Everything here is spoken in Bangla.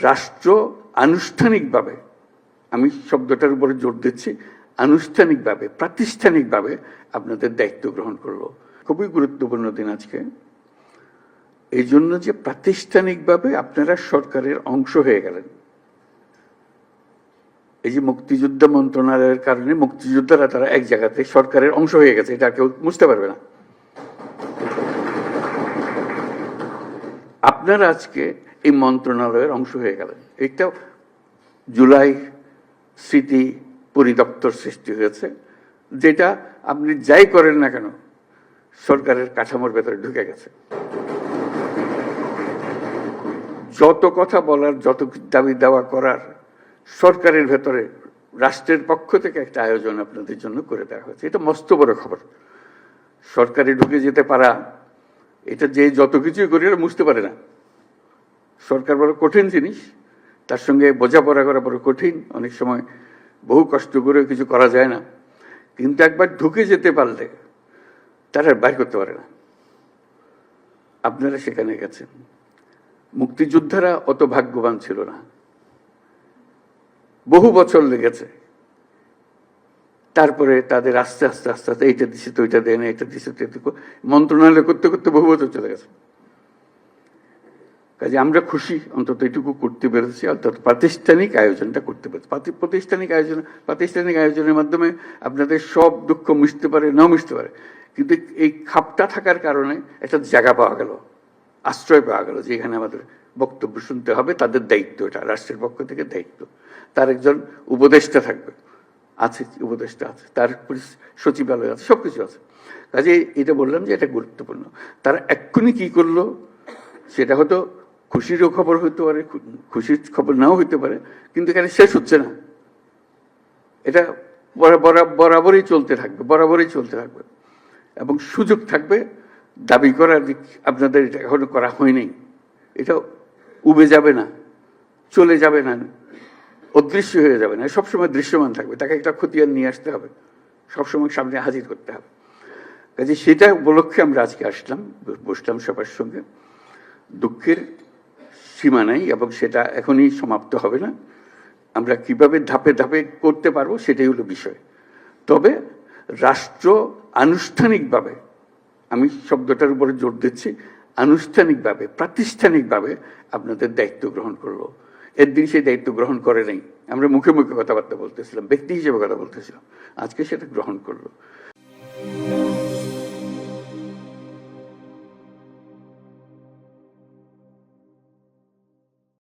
রাষ্ট্র আনুষ্ঠানিকভাবে, আমি শব্দটার উপরে জোর দিচ্ছি, আনুষ্ঠানিকভাবে প্রাতিষ্ঠানিকভাবে আপনাদের দায়িত্ব গ্রহণ করলো। খুবই গুরুত্বপূর্ণ দিন আজকে, এই জন্য যে প্রাতিষ্ঠানিকভাবে আপনারা সরকারের অংশ হয়ে গেলেন। এই যে মুক্তিযুদ্ধ মন্ত্রণালয়ের কারণে মুক্তিযোদ্ধারা তারা এক জায়গাতে সরকারের অংশ হয়ে গেছে, এটা কেউ বুঝতে পারবে না। আপনারা আজকে এই মন্ত্রণালয়ের অংশ হয়ে গেলেন। এটা জুলাই স্মৃতি পরিদপ্তর সৃষ্টি হয়েছে, যেটা আপনি যাই করেন না কেন সরকারের কাঠামোর ভেতরে ঢুকে গেছে। যত কথা বলার, যত দাবি দাওয়া করার সরকারের ভেতরে রাষ্ট্রের পক্ষ থেকে একটা আয়োজন আপনাদের জন্য করে দেওয়া হয়েছে। এটা মস্ত বড় খবর। সরকারে ঢুকে যেতে পারা, এটা যে যত কিছুই করি বুঝতে পারে না। সরকার বড় কঠিন জিনিস, তার সঙ্গে বোঝাপড়া করা বড় কঠিন, অনেক সময় বহু কষ্ট করে কিছু করা যায় না, কিন্তু একবার ঢুকে যেতে পারলে তারা বাইর করতে পারে না। আপনারা সেখানে গেছেন। মুক্তিযোদ্ধারা অত ভাগ্যবান ছিল না, বহু বছর লেগেছে। তারপরে তাদের আস্তে আস্তে আস্তে আস্তে এইটা দিচ্ছে তো ওইটা দেয় না, এটা দিচ্ছে তো মন্ত্রণালয় করতে করতে বহু বছর চলে গেছে। কাজে আমরা খুশি অন্তত এটুকু করতে পেরেছি, অর্থাৎ প্রাতিষ্ঠানিক আয়োজনটা করতে পেরেছি। প্রাতিষ্ঠানিক আয়োজনের মাধ্যমে আপনাদের সব দুঃখ মিশতে পারে, নাও মিশতে পারে, কিন্তু এই খাপটা থাকার কারণে একটা জায়গা পাওয়া গেল, আশ্রয় পাওয়া গেল, যে এখানে আমাদের বক্তব্য শুনতে হবে। তাদের দায়িত্ব, এটা রাষ্ট্রের পক্ষ থেকে দায়িত্ব। তার একজন উপদেষ্টা থাকবে, আছে উপদেষ্টা আছে, তার সচিবালয় আছে, সবকিছু আছে। কাজে এটা বললাম যে এটা গুরুত্বপূর্ণ। তারা এক্ষুনি কি করলো সেটা হয়তো খুশিরও খবর হতে পারে, খুশির খবর নাও হইতে পারে, কিন্তু এখানে শেষ হচ্ছে না। এটা বরাবরই চলতে থাকবে, বরাবরই চলতে থাকবে, এবং সুযোগ থাকবে দাবি করার। আপনাদের এটা এখনো করা হয়নি, এটা উবে যাবে না, চলে যাবে না, অদৃশ্য হয়ে যাবে না, সবসময় দৃশ্যমান থাকবে। তাকে একটা খতিয়ান নিয়ে আসতে হবে, সবসময় সামনে হাজির করতে হবে। কাজে সেটা উপলক্ষে আমরা আজকে আসলাম, বসলাম সবার সঙ্গে। দুঃখের সীমা নাই, এবং সেটা এখনই সমাপ্ত হবে না। আমরা কিভাবে ধাপে ধাপে করতে পারবো সেটাই হলো বিষয়। তবে রাষ্ট্র আনুষ্ঠানিকভাবে, আমি শব্দটার উপরে জোর দিচ্ছি, আনুষ্ঠানিকভাবে প্রাতিষ্ঠানিকভাবে আপনাদের দায়িত্ব গ্রহণ করলো। এর দিন সেই দায়িত্ব গ্রহণ করে নাই, আমরা মুখে মুখে কথাবার্তা বলতেছিলাম, ব্যক্তি হিসেবে কথা বলতেছিলাম, আজকে সেটা গ্রহণ করলো।